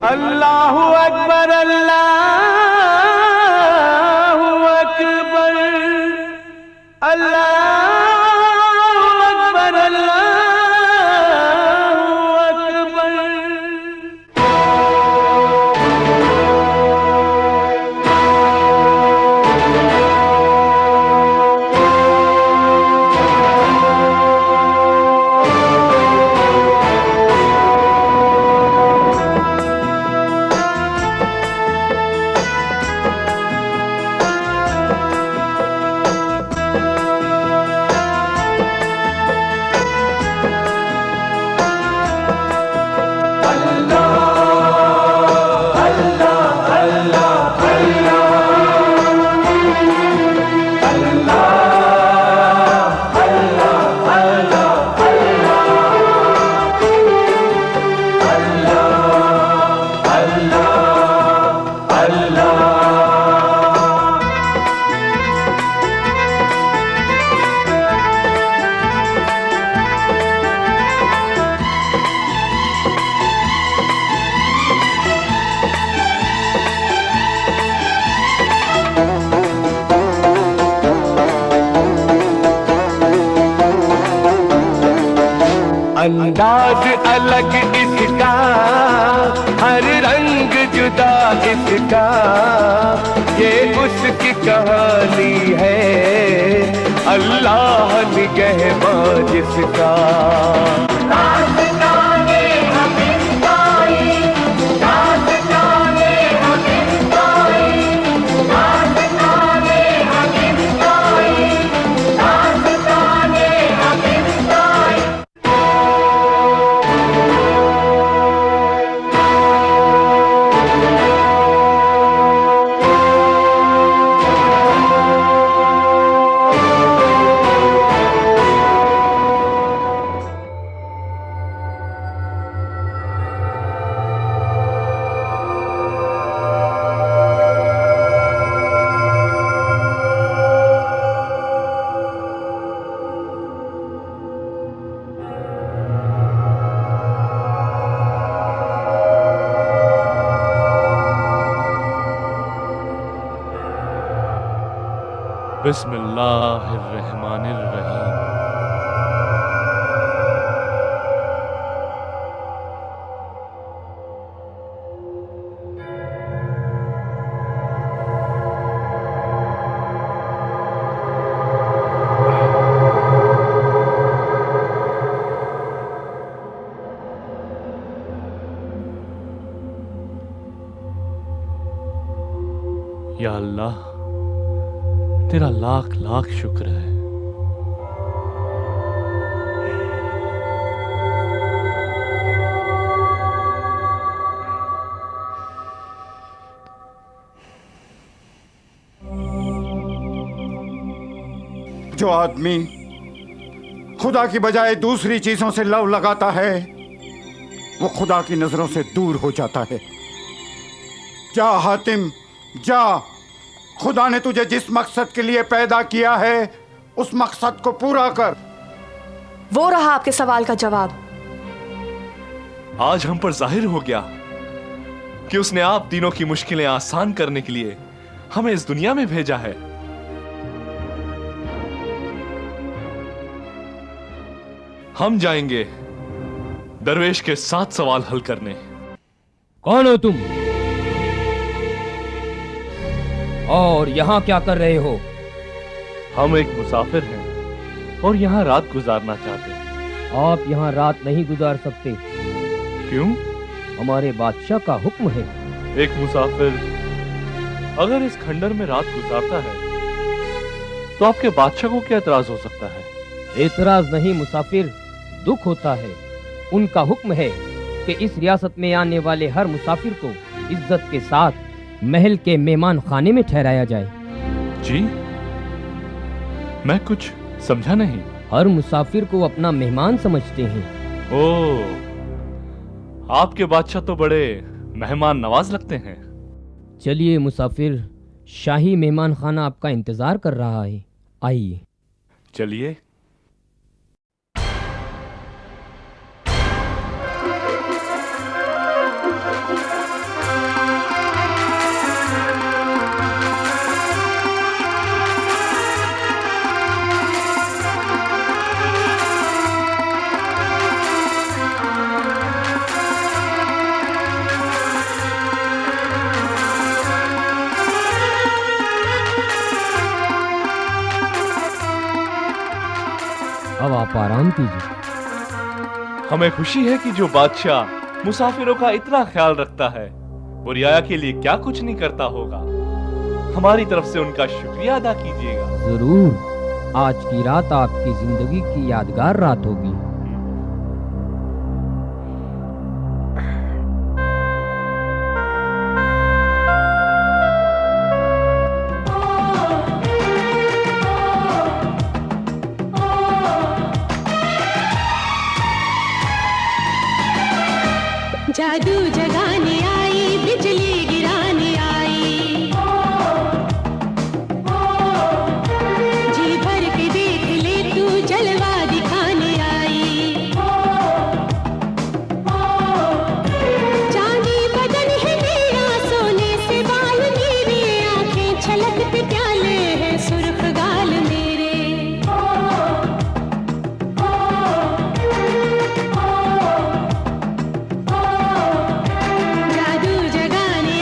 अल्लाहु अकबर अल्लाहु अकबर अल्लाहु अकबर अल्लाहु अकबर। अंदाज अलग इसका, हर रंग जुदा इसका, ये उसकी कहानी है, अल्लाह निगहबान जिसका। बिस्मिल्लाहिर्रहमानिर्रहीम। या अल्लाह, तेरा लाख लाख शुक्र है। जो आदमी खुदा की बजाय दूसरी चीजों से लव लगाता है वो खुदा की नजरों से दूर हो जाता है। जा हातिम जा, खुदा ने तुझे जिस मकसद के लिए पैदा किया है उस मकसद को पूरा कर। वो रहा आपके सवाल का जवाब। आज हम पर जाहिर हो गया कि उसने आप तीनों की मुश्किलें आसान करने के लिए हमें इस दुनिया में भेजा है। हम जाएंगे दरवेश के 7 सवाल हल करने। कौन हो तुम और यहाँ क्या कर रहे हो? हम एक मुसाफिर हैं और यहाँ रात गुजारना चाहते हैं। आप यहाँ रात नहीं गुजार सकते। क्यों? हमारे बादशाह का हुक्म है। एक मुसाफिर अगर इस खंडर में रात गुजारता है तो आपके बादशाह को क्या एतराज हो सकता है? एतराज नहीं मुसाफिर, दुख होता है। उनका हुक्म है कि इस रियासत में आने वाले हर मुसाफिर को इज्जत के साथ महल के मेहमान खाने में ठहराया जाए। जी, मैं कुछ समझा नहीं। हर मुसाफिर को अपना मेहमान समझते हैं। ओह, आपके बादशाह तो बड़े मेहमान नवाज लगते हैं। चलिए मुसाफिर, शाही मेहमान खाना आपका इंतजार कर रहा है, आइए। चलिए। सलाम कीजिए। हमें खुशी है कि जो बादशाह मुसाफिरों का इतना ख्याल रखता है वो रियाया के लिए क्या कुछ नहीं करता होगा। हमारी तरफ से उनका शुक्रिया अदा कीजिएगा। जरूर, आज की रात आपकी जिंदगी की यादगार रात होगी। जादू जगाने आई, बिजली गिराने आई, जी भर के देख ले तू, जलवा दिखाने आई। चांदी बदन है मेरा, सोने से बाल मेरे, आंखें छलकते प्याले हैं सुर्ख गाल मेरे। जादू जगाने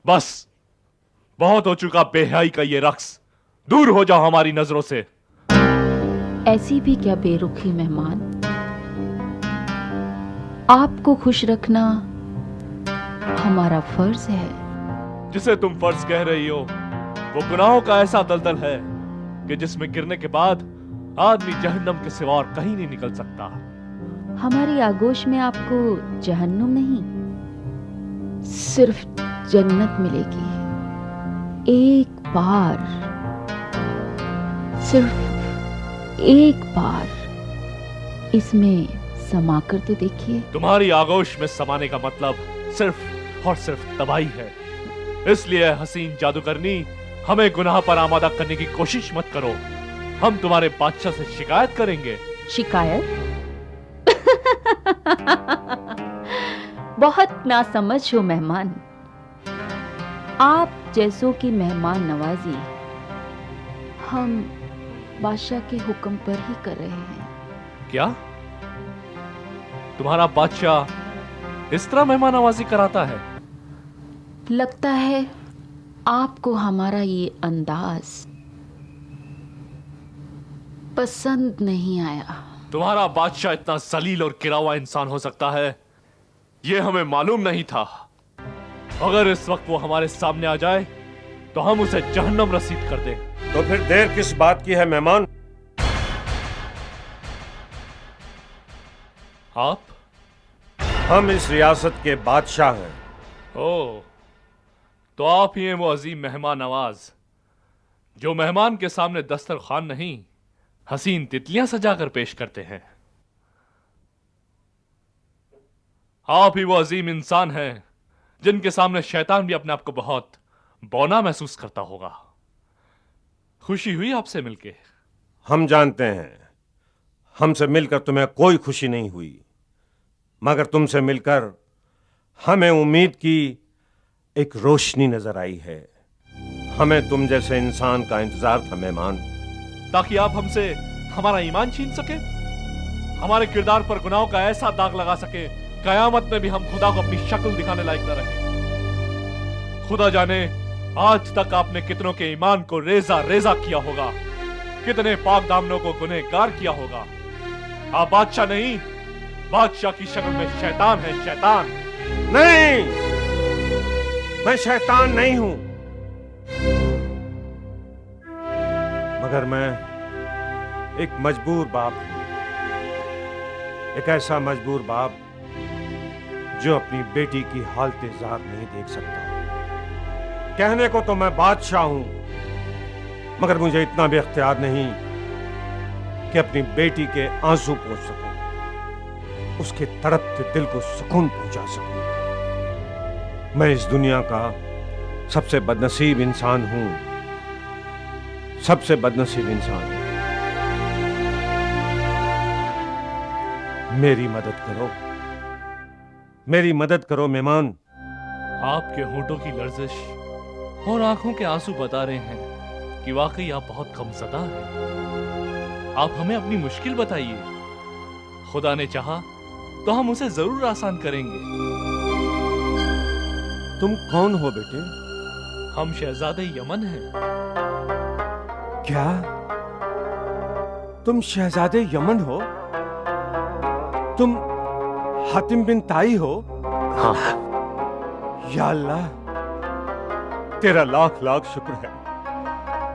बस बहुत हो चुका बेहयाई का ये रक्स। दूर हो जाओ हमारी नजरों से। ऐसी भी क्या बेरुखी मेहमान। आपको खुश रखना हमारा फर्ज है। जिसे तुम फर्ज कह रही हो वो गुनाहों का ऐसा दलदल है कि जिसमें गिरने के बाद आदमी जहन्नम के सिवा और कहीं नहीं निकल सकता। हमारी आगोश में आपको जहन्नुम नहीं, सिर्फ जन्नत मिलेगी। एक बार, सिर्फ एक बार इसमें समाकर तो देखिए। तुम्हारी आगोश में समाने का मतलब सिर्फ और सिर्फ तबाही है। इसलिए हसीन जादूगरनी, हमें गुनाह पर आमादा करने की कोशिश मत करो। हम तुम्हारे बादशाह से शिकायत करेंगे। शिकायत? बहुत नासमझ हो मेहमान। आप जैसों की मेहमान नवाजी हम बादशाह के हुक्म पर ही कर रहे हैं। क्या तुम्हारा बादशाह इस तरह मेहमान नवाजी कराता है? लगता है आपको हमारा ये अंदाज पसंद नहीं आया। तुम्हारा बादशाह इतना जलील और गिरा हुआ इंसान हो सकता है, ये हमें मालूम नहीं था। अगर इस वक्त वो हमारे सामने आ जाए तो हम उसे जहन्नम रसीद कर दें। तो फिर देर किस बात की है मेहमान? आप? हम इस रियासत के बादशाह हैं। ओ, तो आप ही हैं वो अजीम मेहमान नवाज जो मेहमान के सामने दस्तरखान नहीं हसीन तितलियां सजाकर पेश करते हैं। आप ही वो अजीम इंसान हैं जिनके सामने शैतान भी अपने आप को बहुत बौना महसूस करता होगा। खुशी हुई आपसे मिलके। हम जानते हैं हमसे मिलकर तुम्हें कोई खुशी नहीं हुई, मगर तुमसे मिलकर हमें उम्मीद की एक रोशनी नजर आई है। हमें तुम जैसे इंसान का इंतजार था मेहमान, ताकि आप हमसे हमारा ईमान छीन सके, हमारे किरदार पर गुनाहों का ऐसा दाग लगा सके कयामत में भी हम खुदा को अपनी शक्ल दिखाने लायक न रहे। खुदा जाने आज तक आपने कितनों के ईमान को रेजा रेजा किया होगा, कितने पाक दामनों को गुनहगार किया होगा। आप बादशाह नहीं, बादशाह की शक्ल में शैतान है, शैतान। नहीं, मैं शैतान नहीं हूं, मगर मैं एक मजबूर बाप हूं। एक ऐसा मजबूर बाप जो अपनी बेटी की हालत ज़ार नहीं देख सकता। कहने को तो मैं बादशाह हूं, मगर मुझे इतना भी इख्तियार नहीं कि अपनी बेटी के आंसू पोंछ सकूं, उसके तड़पते दिल को सुकून पहुंचा सकूं। मैं इस दुनिया का सबसे बदनसीब इंसान हूं, सबसे बदनसीब इंसान। मेरी मदद करो, मेरी मदद करो मेहमान। आपके होंठों की लर्जिश और आंखों के आंसू बता रहे हैं कि वाकई आप बहुत गमज़दा हैं। आप हमें अपनी मुश्किल बताइए, खुदा ने चाहा तो हम उसे जरूर आसान करेंगे। तुम कौन हो बेटे? हम शहजादे यमन हैं। क्या तुम शहजादे यमन हो? तुम हातिम बिन ताई हो? हाँ। या अल्लाह, तेरा लाख लाख शुक्र है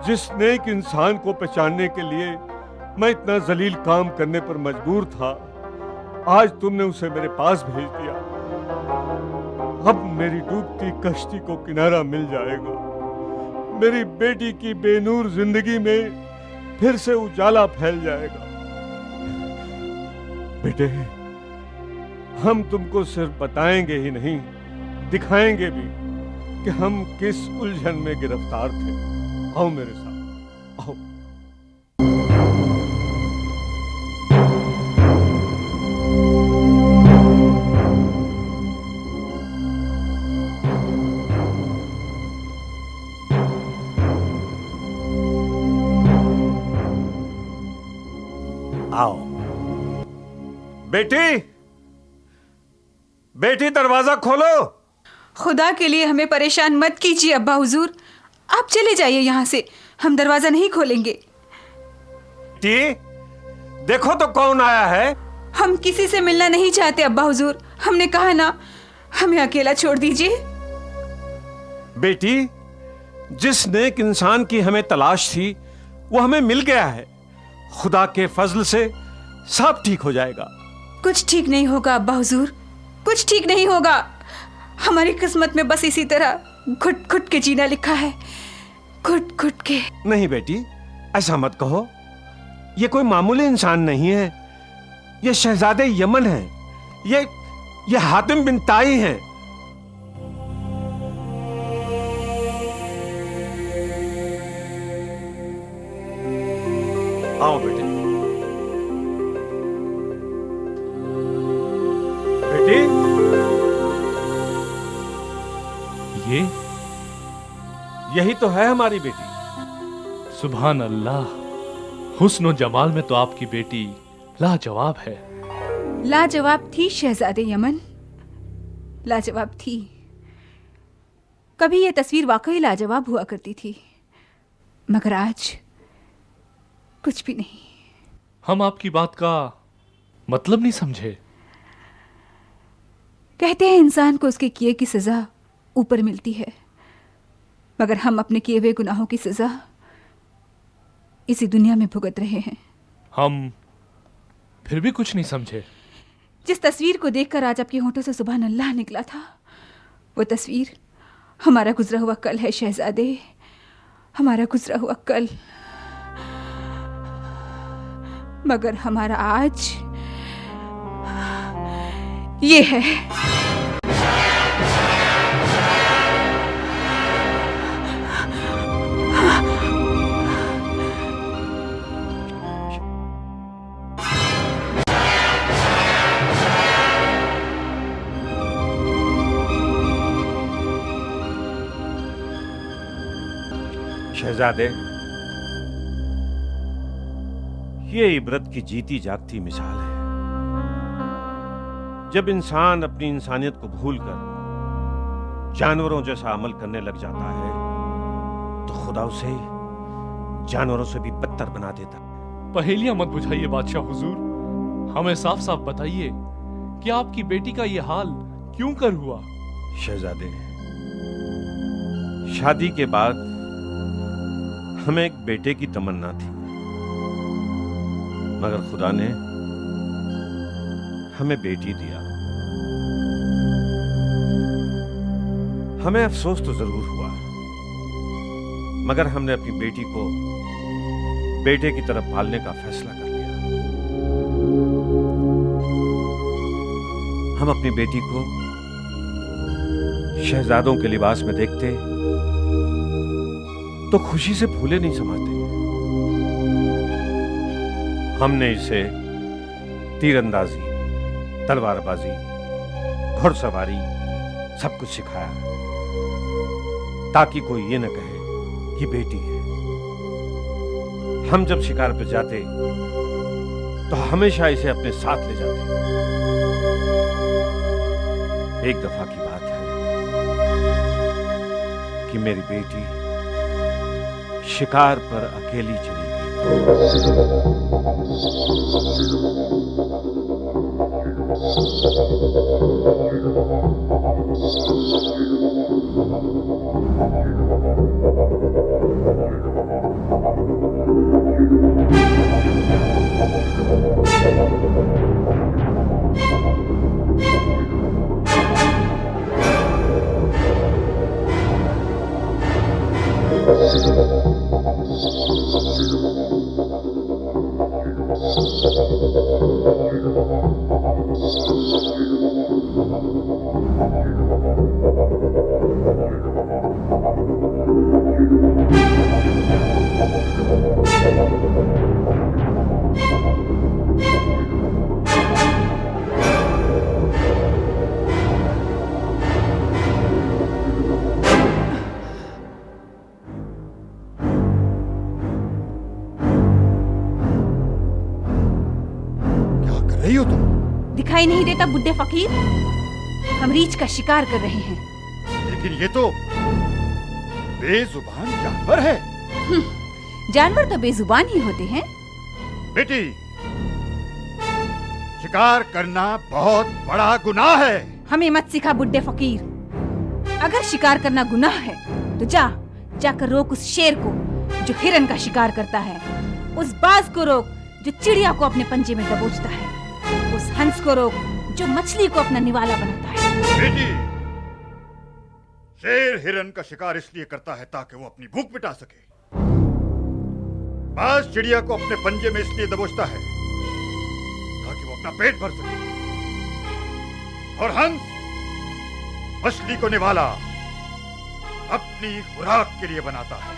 जिस नेक इंसान को पहचानने के लिए मैं इतना जलील काम करने पर मजबूर था, आज तुमने उसे मेरे पास भेज दिया। अब मेरी डूबती कश्ती को किनारा मिल जाएगा। मेरी बेटी की बेनूर जिंदगी में फिर से उजाला फैल जाएगा। बेटे, हम तुमको सिर्फ बताएंगे ही नहीं, दिखाएंगे भी कि हम किस उलझन में गिरफ्तार थे। आओ मेरे साथ, आओ। आओ बेटी, बेटी दरवाजा खोलो। खुदा के लिए हमें परेशान मत कीजिए अब्बा हुजूर। आप चले जाइए यहाँ से, हम दरवाजा नहीं खोलेंगे। बेटी, देखो तो कौन आया है। हम किसी से मिलना नहीं चाहते अब्बा हुजूर, हमने कहा ना, हमें अकेला छोड़ दीजिए। बेटी, जिस नेक इंसान की हमें तलाश थी वो हमें मिल गया है। खुदा के फजल से सब ठीक हो जाएगा। कुछ ठीक नहीं होगा अब्बा हुजूर, कुछ ठीक नहीं होगा। हमारी किस्मत में बस इसी तरह घुट घुट के जीना लिखा है, घुट घुट के। नहीं बेटी, ऐसा मत कहो। ये कोई मामूली इंसान नहीं है, ये शहजादे यमन है, ये हातिम बिन ताई हैं। आओ बेटे। बेटी, यही तो है हमारी बेटी। सुभान अल्लाह, हुस्न और जमाल में तो आपकी बेटी लाजवाब है। लाजवाब थी शहजादे यमन, लाजवाब थी। कभी ये तस्वीर वाकई लाजवाब हुआ करती थी, मगर आज कुछ भी नहीं। हम आपकी बात का मतलब नहीं समझे। कहते हैं इंसान को उसके किए की सजा ऊपर मिलती है, मगर हम अपने किए हुए गुनाहों की सजा इसी दुनिया में भुगत रहे हैं। हम फिर भी कुछ नहीं समझे। जिस तस्वीर को देखकर आज आपके होंठों से सुभान अल्लाह निकला था, वो तस्वीर हमारा गुजरा हुआ कल है शहजादे, हमारा गुजरा हुआ कल। मगर हमारा आज ये है। शहजादे, ये इबरत की जीती जागती मिसाल है। जब इंसान अपनी इंसानियत को भूलकर जानवरों जैसा अमल करने लग जाता है तो खुदा उसे जानवरों से भी बदतर बना देता है। पहेलियां मत बुझाइए बादशाह हुजूर, हमें साफ साफ बताइए कि आपकी बेटी का ये हाल क्यों कर हुआ। शहजादे, शादी के बाद हमें एक बेटे की तमन्ना थी, मगर खुदा ने हमें बेटी दिया। हमें अफसोस तो जरूर हुआ, मगर हमने अपनी बेटी को बेटे की तरफ पालने का फैसला कर लिया। हम अपनी बेटी को शहजादों के लिबास में देखते तो खुशी से फूले नहीं समाते। हमने इसे तीरंदाजी, तलवारबाजी, घुड़सवारी सब कुछ सिखाया, ताकि कोई ये न कहे कि बेटी है। हम जब शिकार पर जाते तो हमेशा इसे अपने साथ ले जाते। एक दफा की बात है कि मेरी बेटी शिकार पर अकेली चली गई। दिखाई नहीं देता बुड्ढे फकीर? हम रीछ का शिकार कर रहे हैं। लेकिन ये तो बेजुबान जानवर है। जानवर तो बेजुबान ही होते हैं। बेटी, शिकार करना बहुत बड़ा गुनाह है। हमें मत सिखा बुड्ढे फकीर। अगर शिकार करना गुनाह है तो जाकर रोक उस शेर को जो हिरन का शिकार करता है, उस बाज को रोक जो चिड़िया को अपने पंजे में दबोचता है, उस हंस को रोक जो मछली को अपना निवाला बनाता है। बेटी, शेर हिरन का शिकार इसलिए करता है ताकि वो अपनी भूख मिटा सके। बाज चिड़िया को अपने पंजे में इसलिए दबोचता है ताकि वो अपना पेट भर सके, और हंस मछली को निवाला अपनी खुराक के लिए बनाता है।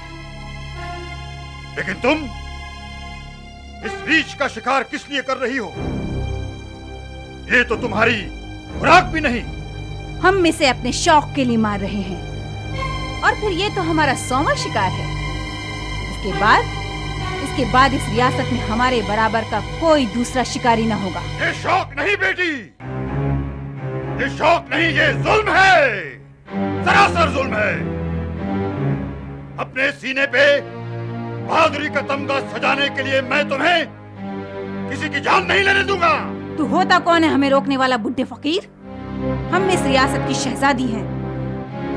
लेकिन तुम इस रीछ का शिकार किस लिए कर रही हो? ये तो तुम्हारी खुराक भी नहीं। हम इसे अपने शौक के लिए मार रहे हैं, और फिर ये तो हमारा 100वां शिकार है। इसके बाद इस रियासत में हमारे बराबर का कोई दूसरा शिकारी न होगा। ये शौक नहीं बेटी, ये शौक नहीं, ये जुल्म है, सरासर जुल्म है। अपने सीने पे बहादुरी का तमगा सजाने के लिए मैं तुम्हें किसी की जान नहीं लेने दूंगा। तू होता कौन है हमें रोकने वाला बुड्ढे फकीर? हम इस रियासत की शहजादी हैं।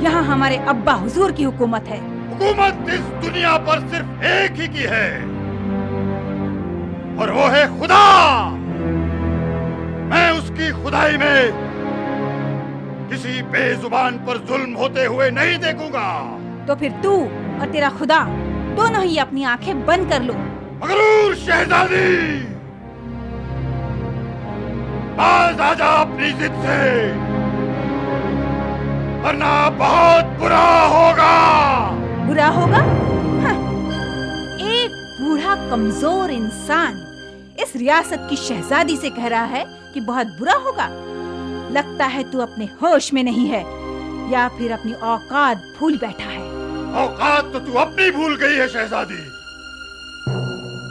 यहाँ हमारे अब्बा हुजूर की हुकूमत है। हुकूमत इस दुनिया पर सिर्फ एक ही की है, और वो है खुदा। मैं उसकी खुदाई में किसी बेजुबान पर जुल्म होते हुए नहीं देखूंगा। तो फिर तू और तेरा खुदा दोनों ही अपनी आंखें बंद कर लो। मगरूर शहजादी, बाज आजा अपनी जिद से, वरना बहुत बुरा होगा। बुरा होगा? हाँ। एक बूढ़ा कमजोर इंसान इस रियासत की शहजादी से कह रहा है कि बहुत बुरा होगा। लगता है तू अपने होश में नहीं है, या फिर अपनी औकात भूल बैठा है। औकात तो तू अपनी भूल गई है शहजादी।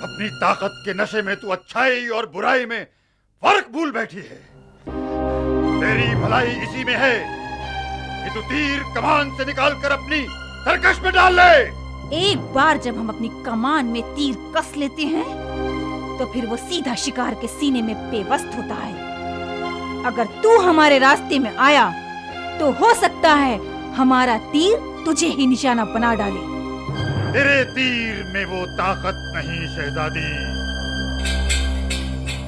अपनी ताकत के नशे में तू अच्छाई और बुराई में फर्क भूल बैठी है। तेरी भलाई इसी में है कि तू तीर कमान से निकालकर अपनी तरकश में डाल ले। एक बार जब हम अपनी कमान में तीर कस लेते हैं तो फिर वो सीधा शिकार के सीने में पेवस्त होता है। अगर तू हमारे रास्ते में आया तो हो सकता है हमारा तीर तुझे ही निशाना बना डाले। तेरे तीर में वो ताकत नहीं शहजादी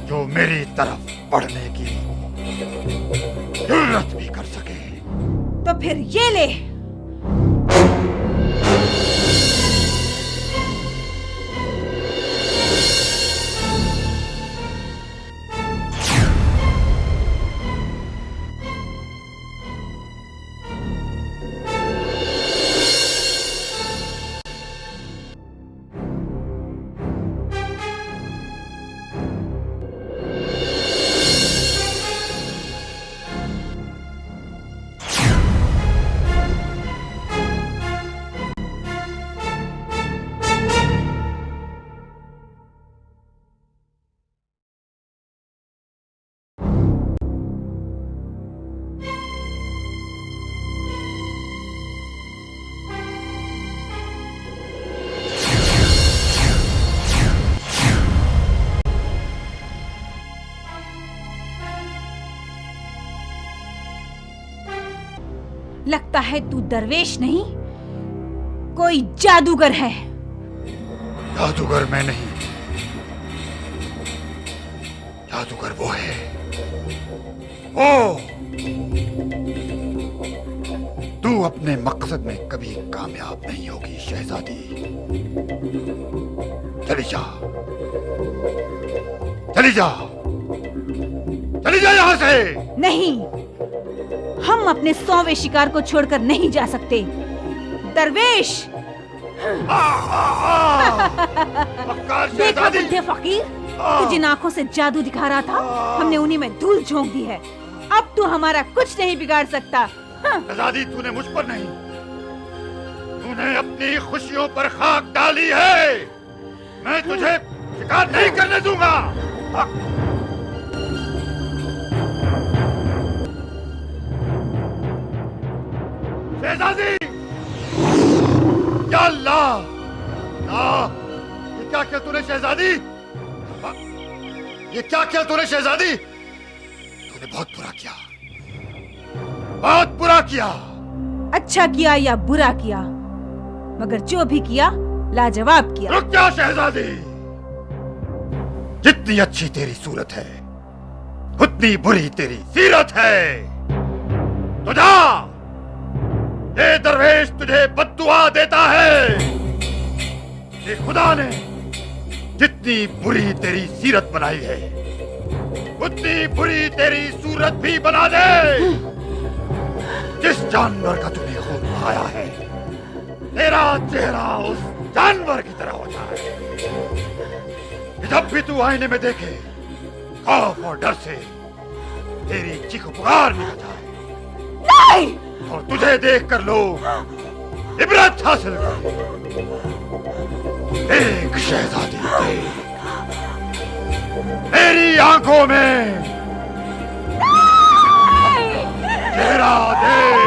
जो मेरी तरफ बढ़ने की जुर्रत भी कर सके। तो फिर ये ले। लगता है तू दरवेश नहीं, कोई जादूगर है। जादूगर मैं नहीं, जादूगर वो है। ओ, तू अपने मकसद में कभी कामयाब नहीं होगी शहजादी। चली जा, चली जा, चली जा यहाँ से। नहीं, हम अपने 100वें शिकार को छोड़कर नहीं जा सकते। दरवेश, देखा बुड्ढे फकीर, तू जिन आंखों से जादू दिखा रहा था, हमने उन्हीं में धूल झोंक दी है। अब तू हमारा कुछ नहीं बिगाड़ सकता। शहजादी, तूने मुझ पर नहीं, तूने अपनी खुशियों पर खाक डाली है। मैं तुझे शिकार नहीं करने दूंगा। शहजादी! या अल्लाह! ये क्या किया तूने शहजादी? ये क्या किया तूने शहजादी? तूने बहुत बुरा किया, बहुत बुरा किया। अच्छा किया या बुरा किया, मगर जो भी किया लाजवाब किया। रुक जा शहजादी! जितनी अच्छी तेरी सूरत है उतनी बुरी तेरी सीरत है। तो जा, ये दरवेश तुझे बद्दुआ देता है कि खुदा ने जितनी बुरी तेरी सीरत बनाई है उतनी बुरी तेरी सूरत भी बना दे। जिस जानवर का तूने खून बहाया है तेरा चेहरा उस जानवर की तरह हो जाए कि जब भी तू आईने में देखे खौफ और डर से तेरी चीख पुकार निकल जाए। नहीं! और तुझे देखकर लोग इबरत हासिल करें। एक शहजादी देख, मेरी आंखों में चेहरा देख।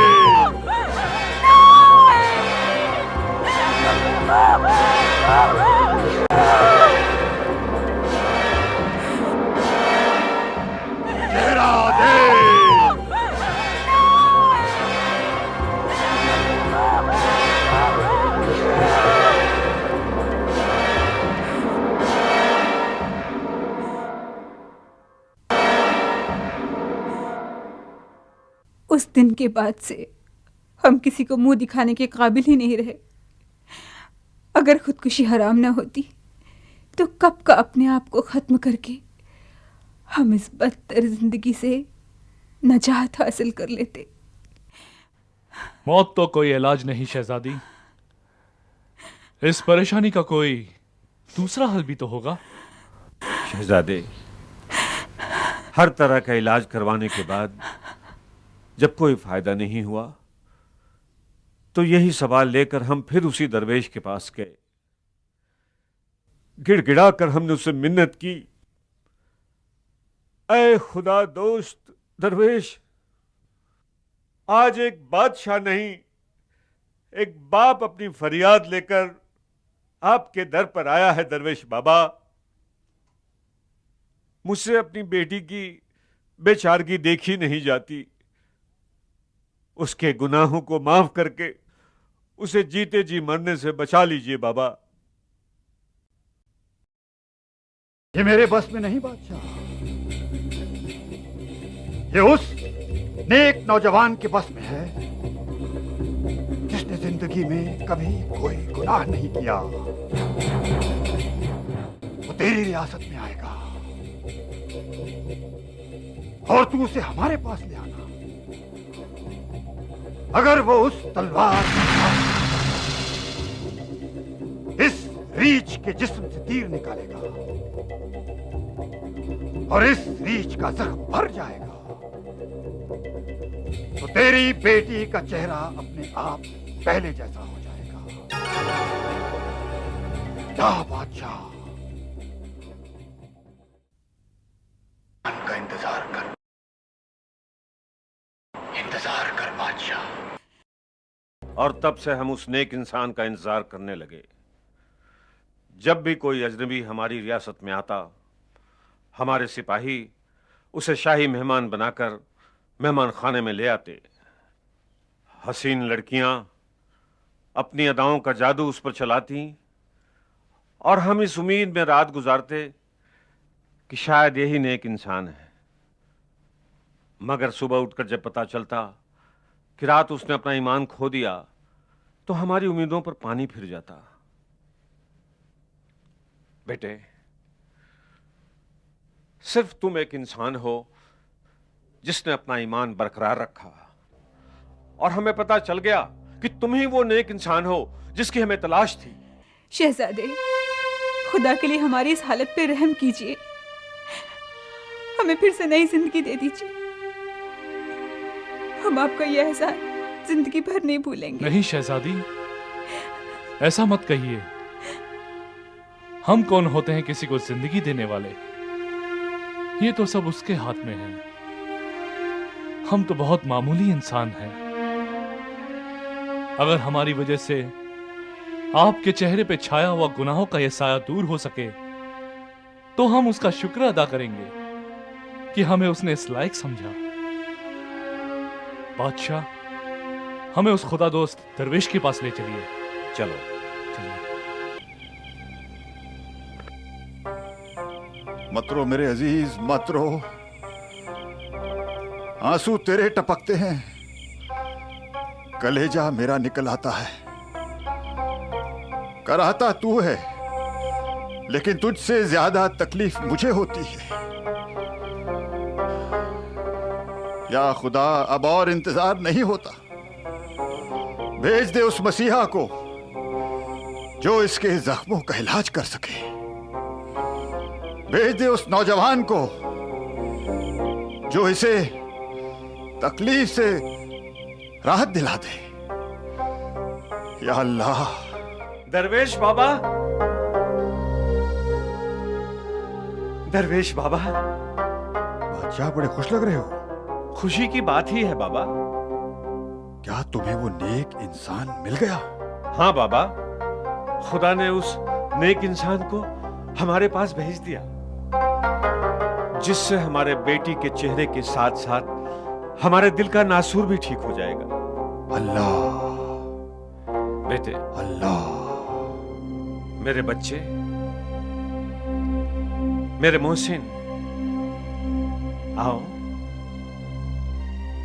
चेहरा देख। उस दिन के बाद से हम किसी को मुंह दिखाने के काबिल ही नहीं रहे। अगर खुदकुशी हराम ना होती तो कब का अपने आप को खत्म करके हम इस बदतर जिंदगी से नजात हासिल कर लेते। मौत तो कोई इलाज नहीं शहजादी, इस परेशानी का कोई दूसरा हल भी तो होगा। शहजादे, हर तरह का इलाज करवाने के बाद जब कोई फायदा नहीं हुआ तो यही सवाल लेकर हम फिर उसी दरवेश के पास गए। गिड़गिड़ा कर हमने उससे मिन्नत की, ऐ खुदा दोस्त दरवेश, आज एक बादशाह नहीं एक बाप अपनी फरियाद लेकर आपके दर पर आया है दरवेश बाबा। मुझसे अपनी बेटी की बेचारगी देखी नहीं जाती। उसके गुनाहों को माफ करके उसे जीते जी मरने से बचा लीजिए बाबा। ये मेरे बस में नहीं बादशाह, ये उस नेक नौजवान के बस में है जिसने जिंदगी में कभी कोई गुनाह नहीं किया। वो तेरी रियासत में आएगा और तू उसे हमारे पास ले आना। अगर वो उस तलवार इस रीछ के जिस्म से तीर निकालेगा और इस रीछ का जख्म भर जाएगा तो तेरी बेटी का चेहरा अपने आप पहले जैसा हो जाएगा। जा बादशाह, का इंतजार कर, इंतजार कर बादशाह। और तब से हम उस नेक इंसान का इंतजार करने लगे। जब भी कोई अजनबी हमारी रियासत में आता, हमारे सिपाही उसे शाही मेहमान बनाकर मेहमान खाने में ले आते। हसीन लड़कियां अपनी अदाओं का जादू उस पर चलाती और हम इस उम्मीद में रात गुजारते कि शायद यही नेक इंसान है। मगर सुबह उठकर जब पता चलता कि रात उसने अपना ईमान खो दिया तो हमारी उम्मीदों पर पानी फिर जाता। बेटे, सिर्फ तुम एक इंसान हो जिसने अपना ईमान बरकरार रखा और हमें पता चल गया कि तुम ही वो नेक इंसान हो जिसकी हमें तलाश थी। शहजादे, खुदा के लिए हमारी इस हालत पे रहम कीजिए, हमें फिर से नई जिंदगी दे दीजिए। हम आपका यह एहसान जिंदगी भर नहीं भूलेंगे। नहीं शहजादी, ऐसा मत कहिए। हम कौन होते हैं किसी को जिंदगी देने वाले? ये तो सब उसके हाथ में है। हम तो बहुत मामूली इंसान हैं। अगर हमारी वजह से आपके चेहरे पे छाया हुआ गुनाहों का यह साया दूर हो सके तो हम उसका शुक्र अदा करेंगे कि हमें उसने इस लायक समझा। बादशाह, हमें उस खुदा दोस्त दरवेश के पास ले चलिए। चलो। मत रो मेरे अजीज, मत रो। आंसू तेरे टपकते हैं, कलेजा मेरा निकल आता है। कराहता तू है, लेकिन तुझसे ज्यादा तकलीफ मुझे होती है। या खुदा, अब और इंतजार नहीं होता। भेज दे उस मसीहा को जो इसके जख्मों का इलाज कर सके। भेज दे उस नौजवान को जो इसे तकलीफ से राहत दिला दे। या अल्लाह। दरवेश बाबा, दरवेश बाबा। बादशाह, बड़े खुश लग रहे हो। खुशी की बात ही है बाबा। क्या तुम्हें वो नेक इंसान मिल गया? हाँ बाबा, खुदा ने उस नेक इंसान को हमारे पास भेज दिया, जिससे हमारे बेटी के चेहरे के साथ साथ हमारे दिल का नासूर भी ठीक हो जाएगा। अल्लाह। बेटे, अल्लाह। मेरे बच्चे, मेरे मोहसिन, आओ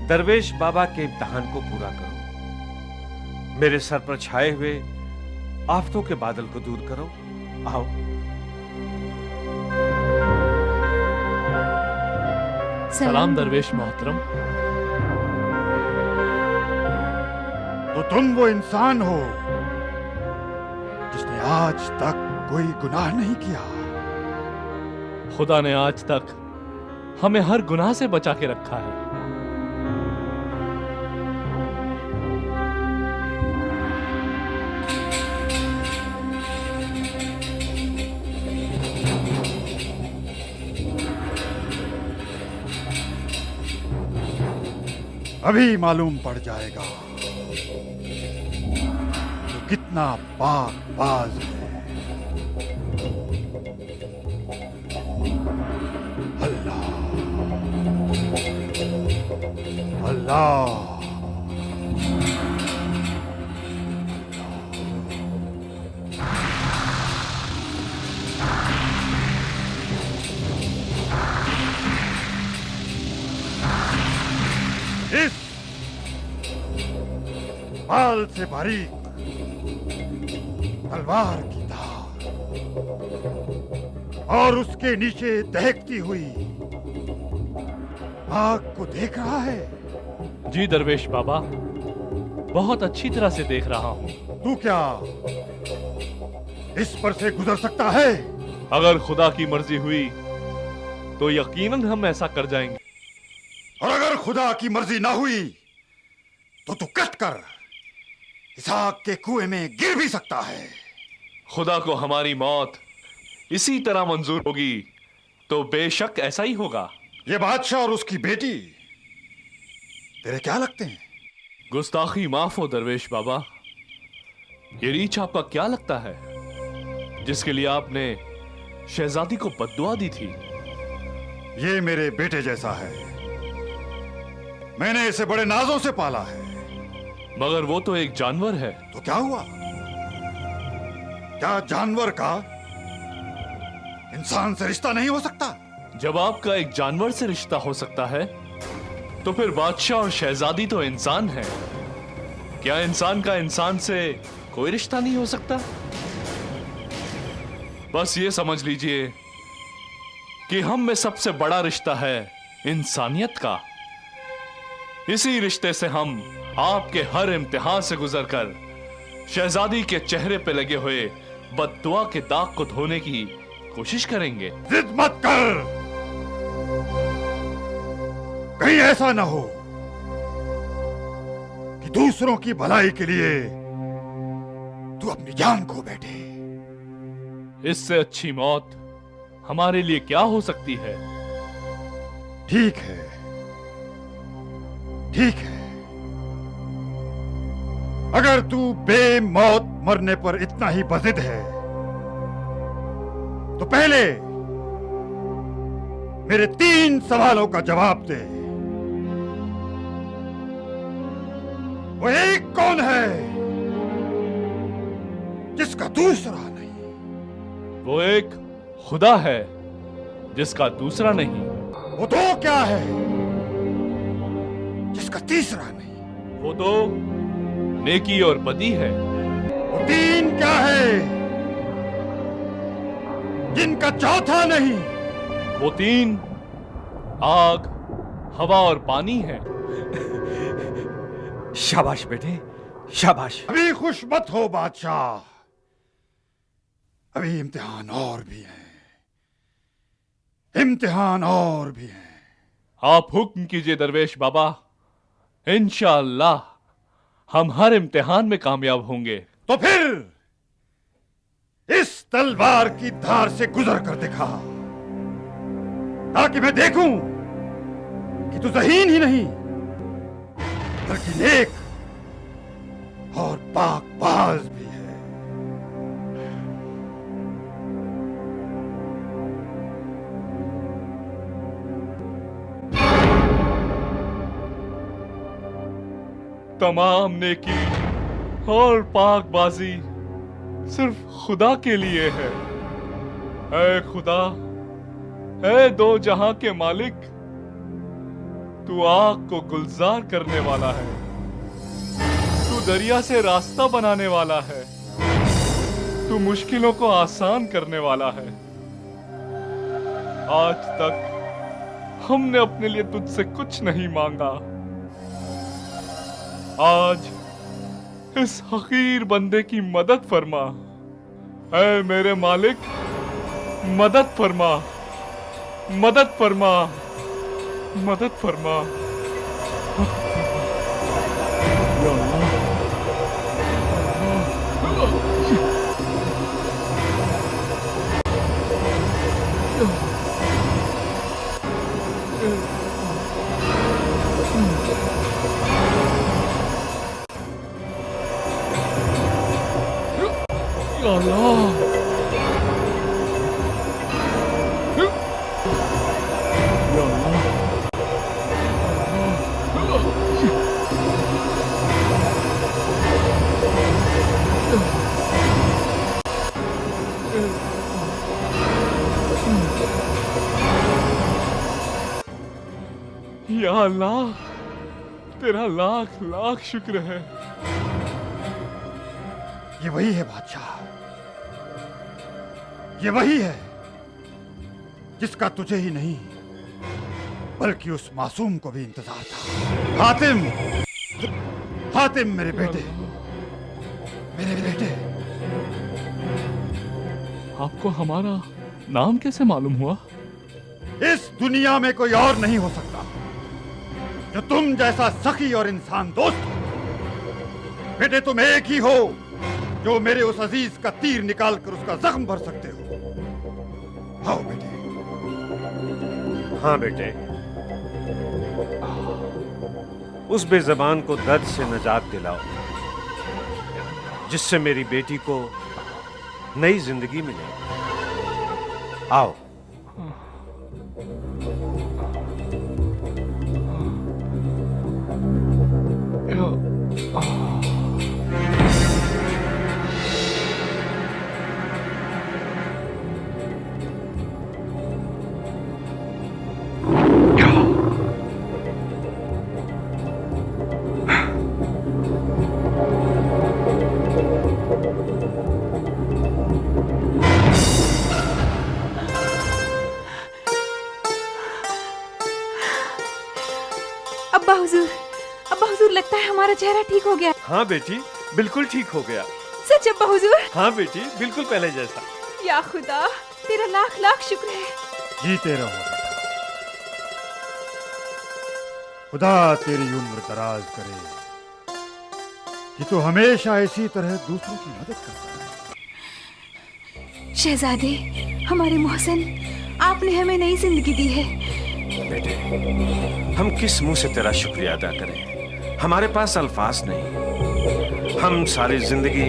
दरवेश बाबा के इम्तिहान को पूरा करो। मेरे सर पर छाए हुए आफतों के बादल को दूर करो। आओ। सलाम दरवेश मोहतरम। तो तुम वो इंसान हो जिसने आज तक कोई गुनाह नहीं किया। खुदा ने आज तक हमें हर गुनाह से बचा के रखा है। अभी मालूम पड़ जाएगा तो कितना पाकबाज है। अल्लाह, अल्लाह। इस बाल से बारीक तलवार की धार और उसके नीचे दहकती हुई आग को देख रहा है। जी दरवेश बाबा, बहुत अच्छी तरह से देख रहा हूँ। तू क्या इस पर से गुजर सकता है? अगर खुदा की मर्जी हुई तो यकीनन हम ऐसा कर जाएंगे। और अगर खुदा की मर्जी ना हुई तो तू कट कर इस आग के कुएं में गिर भी सकता है। खुदा को हमारी मौत इसी तरह मंजूर होगी तो बेशक ऐसा ही होगा। ये बादशाह और उसकी बेटी तेरे क्या लगते हैं? गुस्ताखी माफ हो दरवेश बाबा। ये रीछ आपका क्या लगता है जिसके लिए आपने शहजादी को बद्दुआ दी थी? ये मेरे बेटे जैसा है। मैंने इसे बड़े नाजों से पाला है। मगर वो तो एक जानवर है। तो क्या हुआ? क्या जानवर का इंसान से रिश्ता नहीं हो सकता? जब आपका एक जानवर से रिश्ता हो सकता है तो फिर बादशाह और शहजादी तो इंसान है। क्या इंसान का इंसान से कोई रिश्ता नहीं हो सकता? बस ये समझ लीजिए कि हम में सबसे बड़ा रिश्ता है इंसानियत का। इसी रिश्ते से हम आपके हर इम्तिहान से गुजरकर शहजादी के चेहरे पे लगे हुए बद्दुआ के दाग को धोने की कोशिश करेंगे। जिद मत कर, कहीं ऐसा ना हो कि दूसरों की भलाई के लिए तू अपनी जान खो बैठे। इससे अच्छी मौत हमारे लिए क्या हो सकती है? ठीक है, ठीक है। अगर तू बेमौत मरने पर इतना ही बजिद है तो पहले मेरे 3 सवालों का जवाब दे। वो एक कौन है जिसका दूसरा नहीं? वो एक खुदा है जिसका दूसरा नहीं। वो 2 क्या है जिसका तीसरा नहीं? वो 2 नेकी और बदी है। वो 3 क्या है जिनका चौथा नहीं? वो 3 आग, हवा और पानी है। शाबाश बेटे, शाबाश। अभी खुश मत हो बादशाह, अभी इम्तिहान और भी है, इम्तिहान और भी है। आप हुक्म कीजिए दरवेश बाबा, इंशाअल्लाह हम हर इम्तिहान में कामयाब होंगे। तो फिर इस तलवार की धार से गुजर कर दिखा, ताकि मैं देखूं कि तू ज़हीन ही नहीं बल्कि नेक और पाकबाज भी है। तमाम नेकी और पाकबाजी सिर्फ खुदा के लिए है। ऐ खुदा, ऐ 2 जहां के मालिक, तू आग को गुलजार करने वाला है, तू दरिया से रास्ता बनाने वाला है, तू मुश्किलों को आसान करने वाला है। आज तक हमने अपने लिए तुझसे कुछ नहीं मांगा, आज इस हकीर बंदे की मदद फरमा। ऐ मेरे मालिक, मदद फरमा, मदद फरमा, मदद फरमा। या अल्लाह। या अल्लाह। या अल्लाह, तेरा लाख लाख शुक्र है। ये वही है बादशाह, ये वही है जिसका तुझे ही नहीं बल्कि उस मासूम को भी इंतजार था। हातिम, हातिम मेरे बेटे, मेरे बेटे। आपको हमारा नाम कैसे मालूम हुआ? इस दुनिया में कोई और नहीं हो सकता जो तुम जैसा सखी और इंसान दोस्त हो। बेटे, तुम एक ही हो जो मेरे उस अजीज का तीर निकालकर उसका जख्म भर सकते हो। आओ बेटे। हाँ बेटे, उस बेज़बान को दर्द से निजात दिलाओ जिससे मेरी बेटी को नई जिंदगी मिले। आओ। अब्बा हुजूर, लगता है हमारा चेहरा ठीक हो गया। हाँ बेटी, बिल्कुल ठीक हो गया। सच अब्बा हुजूर? हाँ बेटी, बिल्कुल पहले जैसा। या खुदा, तेरा लाख लाख शुक्र है। जीते रहो बेटा, खुदा तेरी उम्र दराज करे कि तू हमेशा इसी तरह दूसरों की मदद करता है। शहजादे, हमारे मोहसिन, आपने हमें नई जिंदगी दी है। बेटे, हम किस मुंह से तेरा शुक्रिया अदा करें? हमारे पास अल्फाज नहीं। हम सारी जिंदगी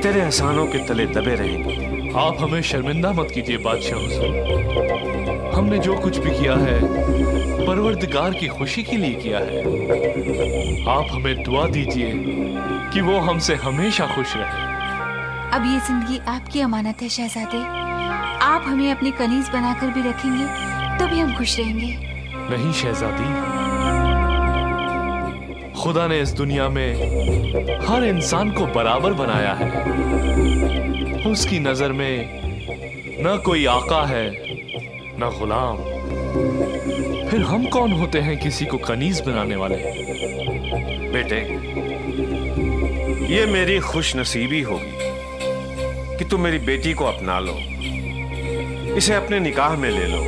तेरे एहसानों के तले दबे रहेंगे। आप हमें शर्मिंदा मत कीजिए बादशाह हुजूर। हमने जो कुछ भी किया है परवरदिगार की खुशी के लिए किया है। आप हमें दुआ दीजिए कि वो हमसे हमेशा खुश रहे। अब ये जिंदगी आपकी अमानत है शहजादे। आप हमें अपनी कनीज बनाकर भी रखेंगे तो भी हम खुश रहेंगे। नहीं शहजादी, खुदा ने इस दुनिया में हर इंसान को बराबर बनाया है। उसकी नजर में न कोई आका है न गुलाम। फिर हम कौन होते हैं किसी को कनीज बनाने वाले? बेटे, ये मेरी खुश नसीबी होगी कि तुम मेरी बेटी को अपना लो, इसे अपने निकाह में ले लो।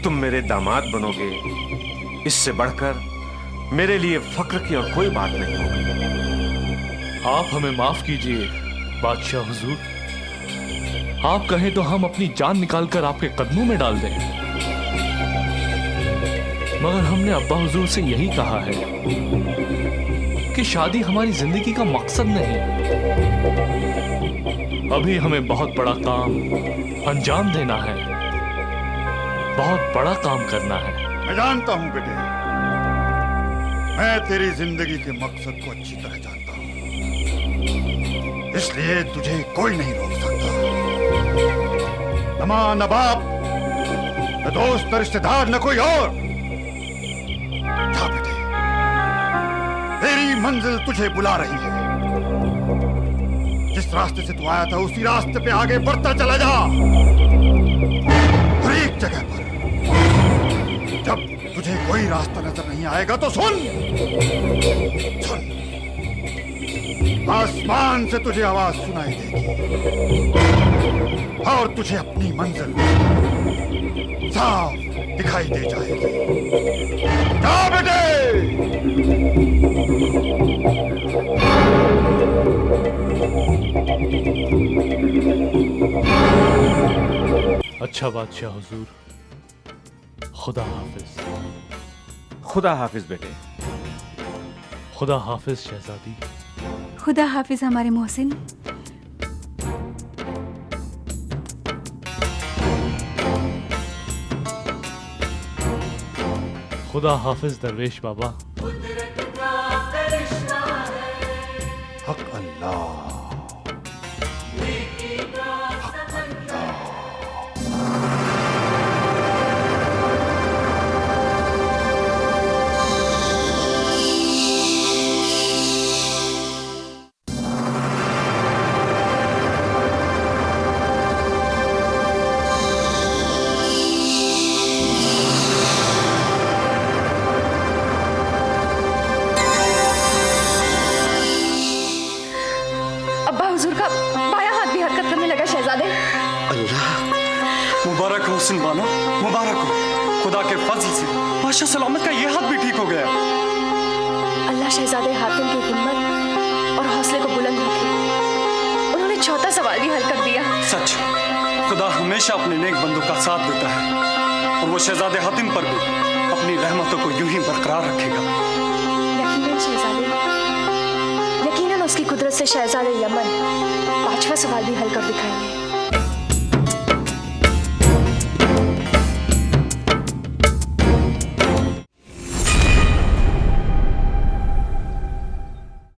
तुम मेरे दामाद बनोगे, इससे बढ़कर मेरे लिए फक्र की और कोई बात नहीं होगी। आप हमें माफ कीजिए बादशाह हुजूर। आप कहें तो हम अपनी जान निकालकर आपके कदमों में डाल दें। मगर हमने अब्बा हुजूर से यही कहा है कि शादी हमारी जिंदगी का मकसद नहीं। अभी हमें बहुत बड़ा काम अंजाम देना है, बहुत बड़ा काम करना है। मैं जानता हूं बेटे, मैं तेरी जिंदगी के मकसद को अच्छी तरह जानता हूं, इसलिए तुझे कोई नहीं रोक सकता। न मां न बाप, न दोस्त न रिश्तेदार, न कोई और। जा बेटे, तेरी मंजिल तुझे बुला रही है। जिस रास्ते से तू आया था उसी रास्ते पे आगे बढ़ता चला जा। हर एक जगह पर जब तुझे कोई रास्ता नजर नहीं आएगा तो सुन, सुन, आसमान से तुझे आवाज सुनाई देगी और तुझे अपनी मंजिल साफ दिखाई दे जाएगी। जा बेटे। अच्छा बादशाह हुजूर, खुदा हाफिज। खुदा हाफिज बेटे। खुदा हाफिज शहजादी। खुदा हाफिज हमारे मोहसिन। खुदा हाफिज दरवेश बाबा। हक अल्लाह। मुबारक हो हुस्न बानो, मुबारक हो। खुदा के फजल से बादशाह सलामत का ये हाथ भी ठीक हो गया। अल्लाह शहजादे हातिम की हिम्मत और हौसले को बुलंद रखे। उन्होंने चौथा सवाल भी हल कर दिया। सच, खुदा हमेशा अपने नेक बंदों का साथ देता है और वो शहजादे हातिम पर भी अपनी रहमतों को यूं ही बरकरार रखेगा। यकीनन शहजादे, यकीनन उसकी कुदरत से शहजादे यमन 5वां सवाल भी हल कर दिखाएंगे।